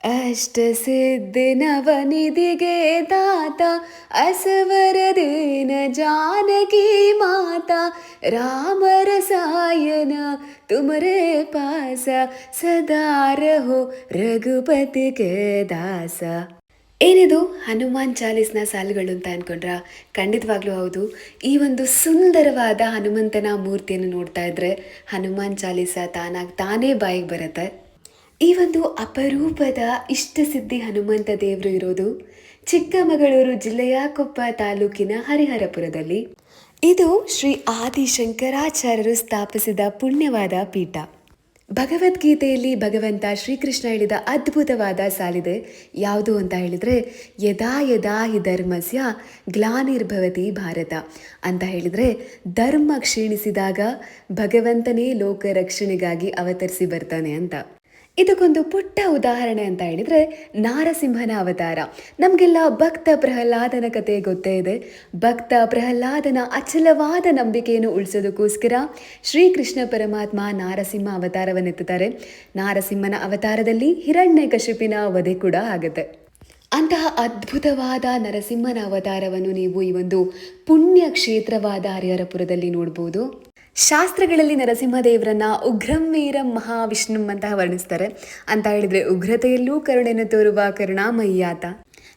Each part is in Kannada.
ಅಷ್ಟಸಿದ್ಧಿ ನವನಿಧಿಗೆ ದಾತ असवरदेन जानकी माता राम रसायन तुमरे पास सदा रहो ರಘುಪತಿ ಕೆ ದಾಸ. ಏನಿದು ಹನುಮಾನ್ ಚಾಲೀಸ್ನ ಸಾಲುಗಳು ಅಂತ ಅನ್ಕೊಂಡ್ರ? ಖಂಡಿತವಾಗ್ಲೂ ಹೌದು. ಈ ಒಂದು ಸುಂದರವಾದ ಹನುಮಂತನ ಮೂರ್ತಿಯನ್ನು ನೋಡ್ತಾ ಇದ್ರೆ ಹನುಮಾನ್ ಚಾಲೀಸ ತಾನೇ ಬಾಯಿಗೆ ಬರುತ್ತೆ. ಈ ಒಂದು ಅಪರೂಪದ ಇಷ್ಟಸಿದ್ಧಿ ಹನುಮಂತ ದೇವರು ಇರೋದು ಚಿಕ್ಕಮಗಳೂರು ಜಿಲ್ಲೆಯ ಕೊಪ್ಪ ತಾಲೂಕಿನ ಹರಿಹರಪುರದಲ್ಲಿ. ಇದು ಶ್ರೀ ಆದಿಶಂಕರಾಚಾರ್ಯರು ಸ್ಥಾಪಿಸಿದ ಪುಣ್ಯವಾದ ಪೀಠ. ಭಗವದ್ಗೀತೆಯಲ್ಲಿ ಭಗವಂತ ಶ್ರೀಕೃಷ್ಣ ಹೇಳಿದ ಅದ್ಭುತವಾದ ಸಾಲಿದೆ. ಯಾವುದು ಅಂತ ಹೇಳಿದರೆ, ಯದಾ ಯದಾ ಹಿ ಧರ್ಮಸ್ಯ ಗ್ಲಾನಿರ್ಭವತಿ ಭಾರತ ಅಂತ ಹೇಳಿದರೆ, ಧರ್ಮ ಕ್ಷೀಣಿಸಿದಾಗ ಭಗವಂತನೇ ಲೋಕ ರಕ್ಷಣೆಗಾಗಿ ಅವತರಿಸಿ ಬರ್ತಾನೆ ಅಂತ. ಇದಕ್ಕೊಂದು ಪುಟ್ಟ ಉದಾಹರಣೆ ಅಂತ ಹೇಳಿದರೆ ನಾರಸಿಂಹನ ಅವತಾರ. ನಮಗೆಲ್ಲ ಭಕ್ತ ಪ್ರಹ್ಲಾದನ ಕತೆ ಗೊತ್ತೇ ಇದೆ. ಭಕ್ತ ಪ್ರಹ್ಲಾದನ ಅಚಲವಾದ ನಂಬಿಕೆಯನ್ನು ಉಳಿಸೋದಕ್ಕೋಸ್ಕರ ಶ್ರೀಕೃಷ್ಣ ಪರಮಾತ್ಮ ನಾರಸಿಂಹ ಅವತಾರವನ್ನೆತ್ತುತ್ತಾರೆ. ನಾರಸಿಂಹನ ಅವತಾರದಲ್ಲಿ ಹಿರಣ್ಯಕಶಿಪಿನ ವಧೆ ಕೂಡ ಆಗುತ್ತೆ. ಅಂತಹ ಅದ್ಭುತವಾದ ನರಸಿಂಹನ ಅವತಾರವನ್ನು ನೀವು ಈ ಒಂದು ಪುಣ್ಯ ಕ್ಷೇತ್ರವಾದ ಹರಿಹರಪುರದಲ್ಲಿ ನೋಡ್ಬೋದು. ಶಾಸ್ತ್ರಗಳಲ್ಲಿ ನರಸಿಂಹದೇವರನ್ನ ಉಗ್ರಂ ವೀರಂ ಮಹಾವಿಷ್ಣುಂ ಅಂತ ವರ್ಣಿಸ್ತಾರೆ. ಅಂತ ಹೇಳಿದ್ರೆ ಉಗ್ರತೆಯಲ್ಲೂ ಕರುಣೆಯನ್ನು ತೋರುವ ಕರುಣಾಮಯ್ಯಾತ.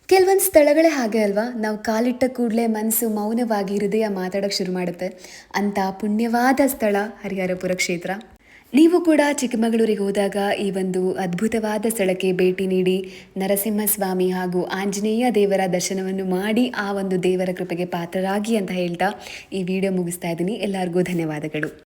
ಕೆಲವೊಂದು ಸ್ಥಳಗಳೇ ಹಾಗೆ ಅಲ್ವಾ, ನಾವು ಕಾಲಿಟ್ಟ ಕೂಡಲೇ ಮನಸ್ಸು ಮೌನವಾಗಿ ಹೃದಯ ಮಾತಾಡೋಕ್ಕೆ ಶುರು ಮಾಡುತ್ತೆ. ಅಂತ ಪುಣ್ಯವಾದ ಸ್ಥಳ ಹರಿಹರಪುರ ಕ್ಷೇತ್ರ. ನೀವು ಕೂಡ ಚಿಕ್ಕಮಗಳೂರಿಗೆ ಹೋದಾಗ ಈ ಒಂದು ಅದ್ಭುತವಾದ ಸ್ಥಳಕ್ಕೆ ಭೇಟಿ ನೀಡಿ ನರಸಿಂಹಸ್ವಾಮಿ ಹಾಗೂ ಆಂಜನೇಯ ದೇವರ ದರ್ಶನವನ್ನು ಮಾಡಿ ಆ ಒಂದು ದೇವರ ಕೃಪೆಗೆ ಪಾತ್ರರಾಗಿ ಅಂತ ಹೇಳ್ತಾ ಈ ವಿಡಿಯೋ ಮುಗಿಸ್ತಾ ಇದ್ದೀನಿ. ಎಲ್ಲರಿಗೂ ಧನ್ಯವಾದಗಳು.